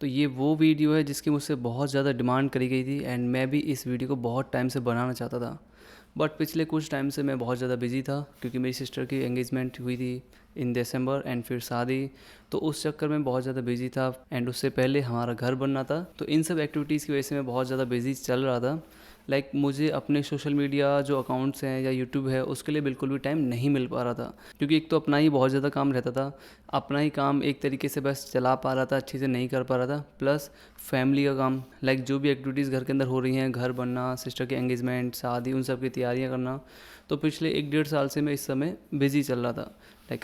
तो ये वो वीडियो है जिसकी मुझसे बहुत ज़्यादा डिमांड करी गई थी एंड मैं भी इस वीडियो को बहुत टाइम से बनाना चाहता था। बट पिछले कुछ टाइम से मैं बहुत ज़्यादा बिज़ी था क्योंकि मेरी सिस्टर की एंगेजमेंट हुई थी इन दिसंबर एंड फिर शादी। तो उस चक्कर में बहुत ज़्यादा बिज़ी था एंड उससे पहले हमारा घर बनना था। तो इन सब एक्टिविटीज़ की वजह से मैं बहुत ज़्यादा बिज़ी चल रहा था। मुझे अपने सोशल मीडिया जो अकाउंट्स हैं या यूट्यूब है उसके लिए बिल्कुल भी टाइम नहीं मिल पा रहा था, क्योंकि एक तो अपना ही बहुत ज़्यादा काम रहता था। अपना ही काम एक तरीके से बस चला पा रहा था, अच्छे से नहीं कर पा रहा था, प्लस फैमिली का काम, जो भी एक्टिविटीज़ घर के अंदर हो रही हैं, घर बनना, सिस्टर की एंगेजमेंट, शादी, उन सब की तैयारियां करना। तो पिछले 1 डेढ़ साल से मैं इस समय बिज़ी चल रहा था,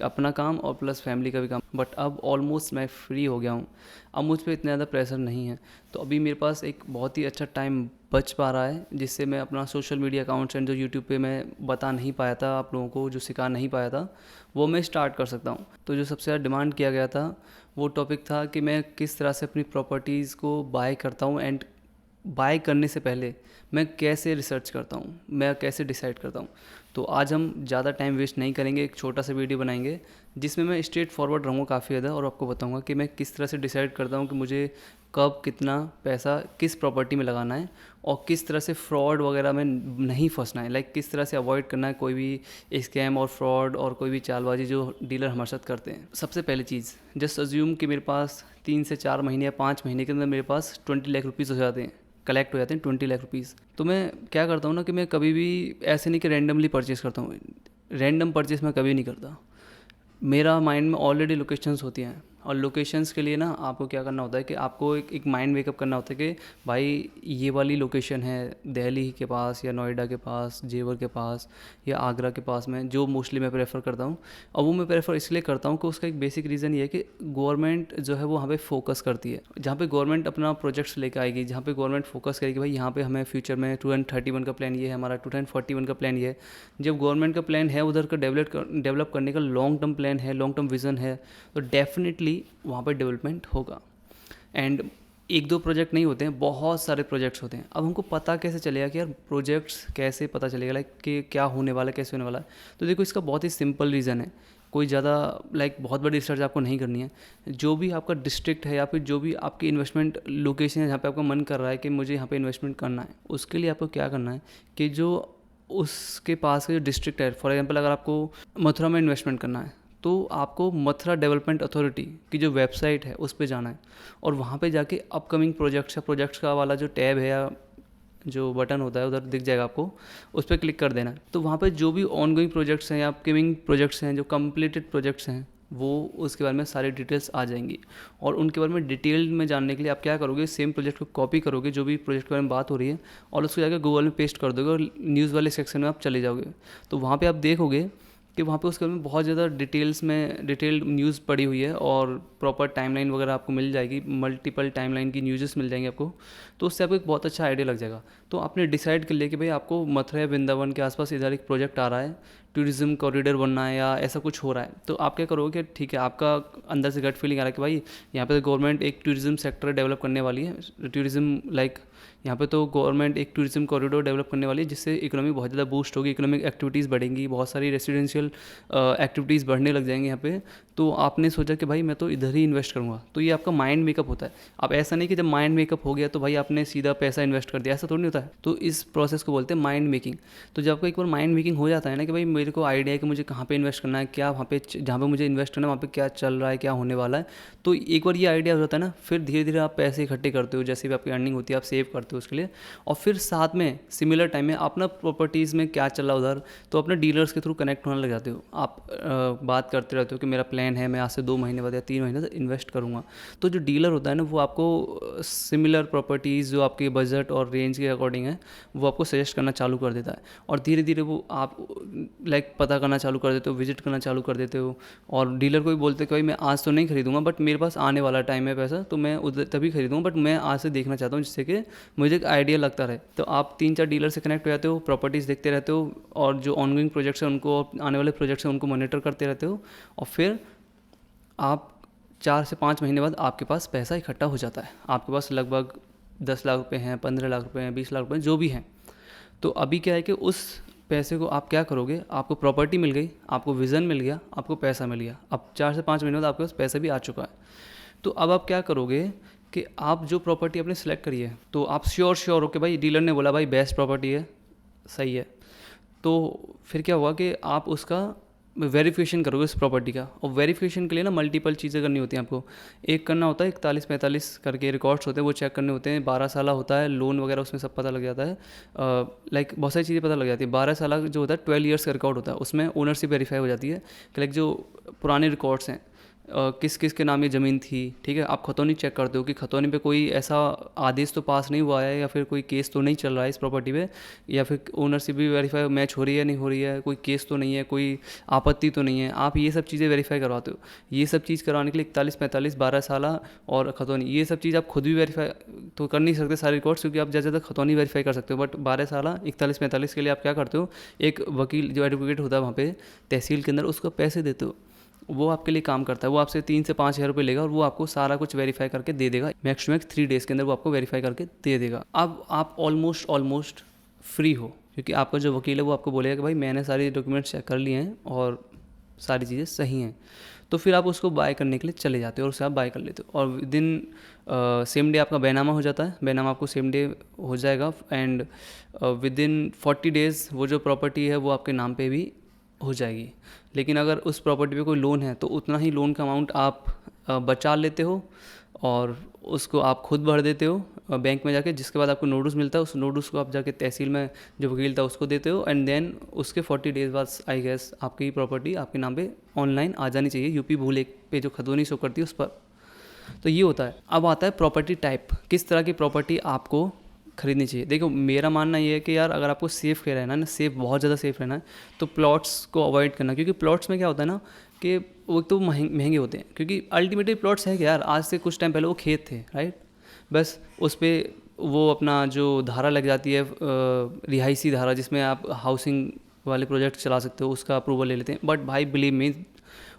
अपना काम और प्लस फैमिली का भी काम। बट अब ऑलमोस्ट मैं फ्री हो गया हूँ। अब मुझ पर इतना ज़्यादा प्रेशर नहीं है। तो अभी मेरे पास एक बहुत ही अच्छा टाइम बच पा रहा है जिससे मैं अपना सोशल मीडिया अकाउंट्स एंड जो यूट्यूब पे मैं बता नहीं पाया था आप लोगों को, जो सिखा नहीं पाया था, वो मैं स्टार्ट कर सकता हूँ। तो जो सबसे ज़्यादा डिमांड किया गया था वो टॉपिक था कि मैं किस तरह से अपनी प्रॉपर्टीज़ को बाय करता हूँ एंड बाय करने से पहले मैं कैसे रिसर्च करता हूँ, मैं कैसे डिसाइड करता हूँ। तो आज हम ज़्यादा टाइम वेस्ट नहीं करेंगे, एक छोटा सा वीडियो बनाएंगे जिसमें मैं स्ट्रेट फॉरवर्ड रहूँगा काफ़ी ज़्यादा और आपको बताऊँगा कि मैं किस तरह से डिसाइड करता हूँ कि मुझे कब कितना पैसा किस प्रॉपर्टी में लगाना है और किस तरह से फ्रॉड वगैरह में नहीं फंसना है, किस तरह से अवॉइड करना है कोई भी स्कैम और फ्रॉड और कोई भी चालबाजी जो डीलर हमारे साथ करते हैं। सबसे पहली चीज़, जस्ट अज्यूम कि मेरे पास 3 से 4 महीने या 5 महीने के अंदर मेरे पास 20 लाख रुपीज़ हो जाते हैं, कलेक्ट हो जाते हैं 20 लाख रुपीज़। तो मैं क्या करता हूँ ना कि मैं कभी भी ऐसे नहीं कि रैंडमली परचेज़ करता हूँ। रैंडम परचेज़ मैं कभी नहीं करता। मेरा माइंड में ऑलरेडी लोकेशंस होती हैं और लोकेशंस के लिए ना आपको क्या करना होता है कि आपको एक माइंड मेकअप करना होता है कि भाई ये वाली लोकेशन है दिल्ली के पास या नोएडा के पास, जेवर के पास या आगरा के पास में, जो मोस्टली मैं प्रेफर करता हूँ। और वो मैं प्रेफर इसलिए करता हूँ कि उसका एक बेसिक रीज़न ये है कि गवर्नमेंट जो है वो वहाँ पे फोकस करती है। जहाँ पे गवर्नमेंट अपना प्रोजेक्ट्स लेकर आएगी, जहाँ पे गवर्नमेंट फोकस करेगी भाई यहाँ पे हमें फ्यूचर में 2031 का प्लान ये है, हमारा 2041 का प्लान ये है। जब गवर्नमेंट का प्लान है उधर का डेवलप करने का लॉन्ग टर्म प्लान है, लॉन्ग टर्म विज़न है, तो डेफिनेटली वहाँ पर डेवलपमेंट होगा। एंड एक दो प्रोजेक्ट नहीं होते हैं, बहुत सारे प्रोजेक्ट्स होते हैं। अब हमको पता कैसे चलेगा कि यार प्रोजेक्ट्स कैसे पता चलेगा कि क्या होने वाला है, कैसे होने वाला है। तो देखो इसका बहुत ही सिंपल रीज़न है, कोई ज़्यादा बहुत बड़ी रिसर्च आपको नहीं करनी है। जो भी आपका डिस्ट्रिक्ट है या फिर जो भी आपकी इन्वेस्टमेंट लोकेशन है जहाँ पे आपका मन कर रहा है कि मुझे यहाँ पे इन्वेस्टमेंट करना है, उसके लिए आपको क्या करना है कि जो उसके पास का जो डिस्ट्रिक्ट है, फॉर एग्जांपल अगर आपको मथुरा में इन्वेस्टमेंट करना है तो आपको मथुरा डेवलपमेंट अथॉरिटी की जो वेबसाइट है उस पर जाना है और वहाँ पे जाके अपकमिंग प्रोजेक्ट्स या प्रोजेक्ट्स का वाला जो टैब है या जो बटन होता है उधर दिख जाएगा आपको, उस पर क्लिक कर देना है। तो वहाँ पे जो भी ऑनगोइंग प्रोजेक्ट्स हैं या अपकमिंग प्रोजेक्ट्स हैं, जो कंप्लीटेड प्रोजेक्ट्स हैं, वो उसके बारे में सारी डिटेल्स आ जाएंगी। और उनके बारे में डिटेल में जानने के लिए आप क्या करोगे, सेम प्रोजेक्ट को कॉपी करोगे जो भी प्रोजेक्ट के बारे में बात हो रही है और उसको जाकर गूगल में पेस्ट कर दोगे और न्यूज़ वाले सेक्शन में आप चले जाओगे। तो वहाँ पर आप देखोगे कि वहाँ पे उसके बारे में बहुत ज़्यादा डिटेल्ड न्यूज़ पड़ी हुई है और प्रॉपर टाइमलाइन वगैरह आपको मिल जाएगी, मल्टीपल टाइमलाइन की न्यूज़ेस मिल जाएंगी आपको। तो उससे आपको एक बहुत अच्छा आइडिया लग जाएगा। तो आपने डिसाइड कर लिया कि भाई आपको मथुरा या वृंदावन के आसपास इधर एक प्रोजेक्ट आ रहा है, टूरिज़्म कॉरिडोर बनना है या ऐसा कुछ हो रहा है। तो आप क्या करोगे कि ठीक है, आपका अंदर से गट फीलिंग आ रहा है कि भाई यहाँ पे गवर्नमेंट एक टूरिज़्म सेक्टर डेवलप करने वाली है, टूरिज़्म यहाँ पे तो गवर्नमेंट एक टूरिज्म कॉरिडोर डेवलप करने वाली है जिससे इकोनॉमी बहुत ज़्यादा बूस्ट होगी, इकोनॉमिक एक्टिविटीज़ बढ़ेंगी, बहुत सारी रेसिडेंशियल एक्टिविटीज़ बढ़ने लग जाएंगे यहाँ पे। तो आपने सोचा कि भाई मैं तो इधर ही इन्वेस्ट करूँगा। तो ये आपका माइंड मेकअप होता है। अब ऐसा नहीं कि जब माइंड मेकअप हो गया तो भाई आपने सीधा पैसा इन्वेस्ट कर दिया, ऐसा थोड़ी नहीं होता है। तो इस प्रोसेस को बोलते हैं माइंड मेकिंग। तो जब आपका एक बार माइंड मेकिंग हो जाता है ना कि भाई मेरे को आइडिया है कि मुझे कहाँ पे इन्वेस्ट करना है, क्या वहाँ पे जहाँ पे मुझे इन्वेस्ट करना है वहाँ पे क्या चल रहा है, क्या होने वाला है, तो एक बार ये आइडिया हो जाता है ना, फिर धीरे धीरे आप पैसे इकट्ठे करते हो, जैसे भी आपकी अर्निंग होती है आप सेव करते हो उसके लिए। और फिर साथ में सिमिलर टाइम में अपना प्रॉपर्टीज़ में क्या चल रहा है उधर, तो अपने डीलर्स के थ्रू कनेक्ट होने लग जाते हो। आप बात करते रहते हो कि मेरा प्लान है, मैं आज से 2 महीने बाद या 3 महीने तक इन्वेस्ट करूँगा। तो जो डीलर होता है ना वो आपको सिमिलर प्रॉपर्टीज़ जो आपके बजट और रेंज के अकॉर्डिंग है वो आपको सजेस्ट करना चालू कर देता है। और धीरे धीरे वो आप पता करना चालू कर देते हो, विजिट करना चालू कर देते हो। और डीलर को भी बोलते हो कि भाई मैं आज तो नहीं खरीदूंगा बट मेरे पास आने वाला टाइम है पैसा, तो मैं उधर तभी खरीदूंगा, बट मैं आज से देखना चाहता हूँ जिससे कि मुझे एक आइडिया लगता रहे। तो आप 3-4 डीलर से कनेक्ट हो जाते हो, प्रॉपर्टीज़ देखते रहते हो और जो ऑनगोइंग प्रोजेक्ट्स हैं उनको, आने वाले प्रोजेक्ट्स हैं उनको मॉनिटर करते रहते हो। और फिर आप 4 से 5 महीने बाद आपके पास पैसा इकट्ठा हो जाता है। आपके पास लगभग 10 लाख रुपए हैं, 15 लाख रुपए हैं, 20 लाख रुपए हैं, जो भी हैं। तो अभी क्या है कि उस पैसे को आप क्या करोगे, आपको प्रॉपर्टी मिल गई, आपको विज़न मिल गया, आपको पैसा मिल गया। अब 4 से 5 महीने बाद आपके पास पैसा भी आ चुका है। तो अब आप क्या करोगे कि आप जो प्रॉपर्टी आपने सेलेक्ट करी है तो आप श्योर हो कि भाई डीलर ने बोला भाई बेस्ट प्रॉपर्टी है, सही है, तो फिर क्या हुआ कि आप उसका वेरिफिकेशन करोगे उस प्रॉपर्टी का। और वेरिफिकेशन के लिए ना मल्टीपल चीज़ें करनी होती हैं आपको। एक करना होता है 41-45 करके रिकॉर्ड्स होते हैं, वो चेक करने होते हैं। 12 साल होता है लोन वगैरह, उसमें सब पता लग जाता है। लाइक बहुत सारी चीज़ें पता लग जाती है। 12 साल जो होता है 12 ईयर्स का रिकॉर्ड होता है, उसमें ओनरशिप वेरीफाई हो जाती है कि लाइक जो पुराने रिकॉर्ड्स हैं किस किस के नाम ये ज़मीन थी, ठीक है। आप खतौनी चेक करते हो कि खतौनी पे कोई ऐसा आदेश तो पास नहीं हुआ है या फिर कोई केस तो नहीं चल रहा है इस प्रॉपर्टी पे, या फिर ओनरशिप भी वेरीफाई मैच हो रही है नहीं हो रही है, कोई केस तो नहीं है, कोई आपत्ति तो नहीं है। आप ये सब चीज़ें वेरीफाई करवाते हो। ये सब चीज़ करवाने के लिए 41-45 12 साल और खतौनी, ये सब चीज़ आप खुद भी वेरीफाई तो कर नहीं सकते सारे रिकॉर्ड्स, क्योंकि आप ज़्यादा खतौनी वेरीफाई कर सकते हो। बट 12 साल 41-45 के लिए आप क्या करते हो, एक वकील जो एडवोकेट होता है वहाँ पे तहसील के अंदर, उसको पैसे देते हो, वो आपके लिए काम करता है। वो आपसे 3 से 5 हज़ार रुपये लेगा और वो आपको सारा कुछ वेरीफाई करके दे देगा। मैक्स टू मैक्स 3 डेज़ के अंदर वो आपको वेरीफाई करके दे देगा। अब आप ऑलमोस्ट फ्री हो, क्योंकि आपका जो वकील है वो आपको बोलेगा कि भाई मैंने सारे डॉक्यूमेंट्स चेक कर लिए हैं और सारी चीज़ें सही हैं। तो फिर आप उसको बाय करने के लिए चले जाते हो और उसे आप बाय कर लेते हो। और विद इन सेम डे आपका बैनामा हो जाता है। बैनामा आपको सेम डे हो जाएगा एंड विद इन 40 डेज़ वो जो प्रॉपर्टी है वो आपके नाम पे भी हो जाएगी। लेकिन अगर उस प्रॉपर्टी पे कोई लोन है तो उतना ही लोन का अमाउंट आप बचा लेते हो और उसको आप खुद भर देते हो बैंक में जाके, जिसके बाद आपको नोटिस मिलता है। उस नोटिस को आप जाके तहसील में जो वकील था उसको देते हो एंड देन उसके 40 डेज़ बाद आई गेस आपकी प्रॉपर्टी आपके नाम पे ऑनलाइन आ जानी चाहिए। यूपी भूल एक पे जो खतौनी शो करती है उस पर। तो ये होता है। अब आता है प्रॉपर्टी टाइप, किस तरह की प्रॉपर्टी आपको खरीदनी चाहिए। देखो मेरा मानना ये है कि यार अगर आपको सेफ़ के रहना है ना, सेफ़ बहुत ज़्यादा सेफ़ रहना है, तो प्लॉट्स को अवॉइड करना। क्योंकि प्लॉट्स में क्या होता है ना कि वो तो महंगे होते हैं। क्योंकि अल्टीमेटली प्लॉट्स है क्या यार, आज से कुछ टाइम पहले वो खेत थे, राइट। बस उस पर वो अपना जो धारा लग जाती है रिहायशी धारा, जिसमें आप हाउसिंग वाले प्रोजेक्ट चला सकते हो, उसका अप्रूवल ले लेते हैं। बट भाई बिलीव मी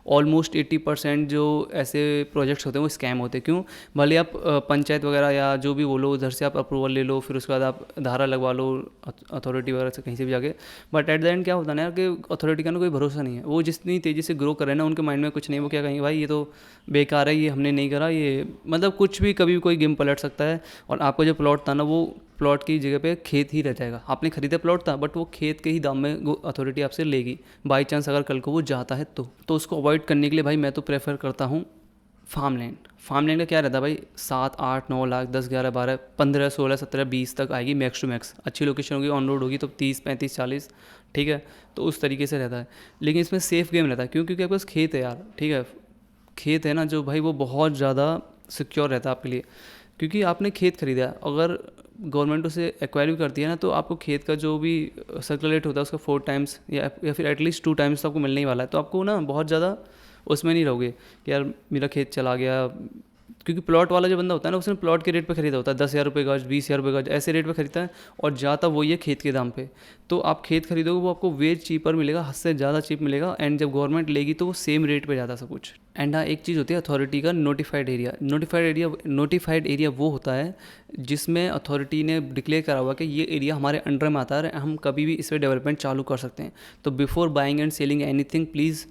ऑलमोस्ट 80% जो ऐसे प्रोजेक्ट्स होते हैं वो स्कैम होते हैं। क्यों? भले आप पंचायत वगैरह या जो भी बोलो उधर से आप अप्रूवल ले लो, फिर उसके बाद आप धारा लगवा लो अथॉरिटी वगैरह से कहीं से भी जाके। बट एट द एंड क्या होता है ना यार कि अथॉरिटी का ना कोई भरोसा नहीं है। वो जितनी तेज़ी से ग्रो कर रहे हैं ना, उनके माइंड में कुछ नहीं, वो क्या कहेंगे भाई ये तो बेकार है, ये हमने नहीं करा, ये मतलब कुछ भी कभी भी कोई गेम पलट सकता है। और आपका जो प्लॉट था ना वो प्लॉट की जगह पे खेत ही रह जाएगा। आपने खरीदा प्लॉट था बट वो खेत के ही दाम में अथॉरिटी आपसे लेगी, बाई चांस अगर कल को वो जाता है तो उसको अवॉइड करने के लिए भाई मैं तो प्रेफर करता हूँ फार्मलैंड। फार्मलैंड का क्या रहता है भाई, 7-8-9 लाख 10-11-12-15-16-17-20 तक आएगी मैक्स टू मैक्स। अच्छी लोकेशन होगी, ऑन रोड होगी तो 30-35-40, ठीक है। तो उस तरीके से रहता है। लेकिन इसमें सेफ़ गेम रहता है। क्यों? क्योंकि आपके पास खेत है यार, ठीक है। खेत है ना जो भाई, वो बहुत ज़्यादा सिक्योर रहता है आपके लिए। क्योंकि आपने खेत खरीदा है, अगर गवर्नमेंट उसे एक्वायर भी करती है ना, तो आपको खेत का जो भी सर्कुलेट होता है उसका 4 टाइम्स या फिर एटलीस्ट 2 टाइम्स तो आपको मिलने ही वाला है। तो आपको ना बहुत ज़्यादा उसमें नहीं रहोगे कि यार मेरा खेत चला गया। क्योंकि प्लॉट वाला जो बंदा होता है ना, उसने प्लॉट के रेट पे खरीदा होता है, 10,000 रुपये गज, 20,000 रुपये गज, ऐसे रेट पे खरीदता है और जाता वही है खेत के दाम पे। तो आप खेत खरीदोगे वो आपको वे चीपर मिलेगा, हद से ज़्यादा चीप मिलेगा। एंड जब गवर्नमेंट लेगी तो वो सेम रेट पे जाता सब कुछ। एंड हाँ, एक चीज़ होती है अथॉरिटी का नोटिफाइड एरिया। नोटिफाइड एरिया वो होता है जिसमें अथॉरिटी ने डिक्लेयर करा हुआ कि ये एरिया हमारे अंडर में आता है, हम कभी भी इस पर डेवलपमेंट चालू कर सकते हैं। तो before buying and selling anything please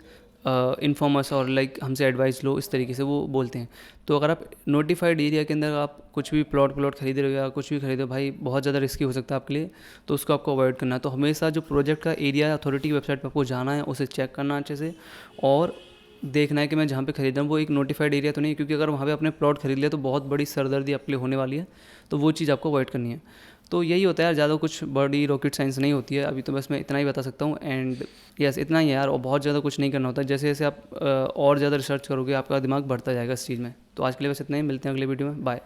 inform us और लाइक हमसे एडवाइस लो, इस तरीके से वो बोलते हैं। तो अगर आप नोटिफाइड एरिया के अंदर आप कुछ भी प्लॉट खरीद रहे हो या कुछ भी खरीदो, भाई बहुत ज़्यादा रिस्की हो सकता है आपके लिए, तो उसको आपको अवॉइड करना है। तो हमेशा जो प्रोजेक्ट का एरिया अथॉरिटी की वेबसाइट पर आपको जाना है, उसे चेक करना अच्छे से और देखना है कि मैं जहाँ पे खरीद रहा हूँ वो एक नोटिफाइड एरिया तो नहीं है। क्योंकि अगर वहाँ पे आपने प्लॉट खरीद लिया तो बहुत बड़ी सरदर्दी आपके लिए होने वाली है। तो वो चीज़ आपको अवॉइड करनी है। तो यही होता है यार, ज़्यादा कुछ बड़ी रॉकेट साइंस नहीं होती है। अभी तो बस मैं इतना ही बता सकता हूँ। एंड यस, इतना ही है यार, और बहुत ज़्यादा कुछ नहीं करना होता है। जैसे जैसे आप और ज़्यादा रिसर्च करोगे आपका दिमाग बढ़ता जाएगा इस चीज़ में। तो आज के लिए बस इतना ही, मिलते हैं अगले वीडियो में, बाय।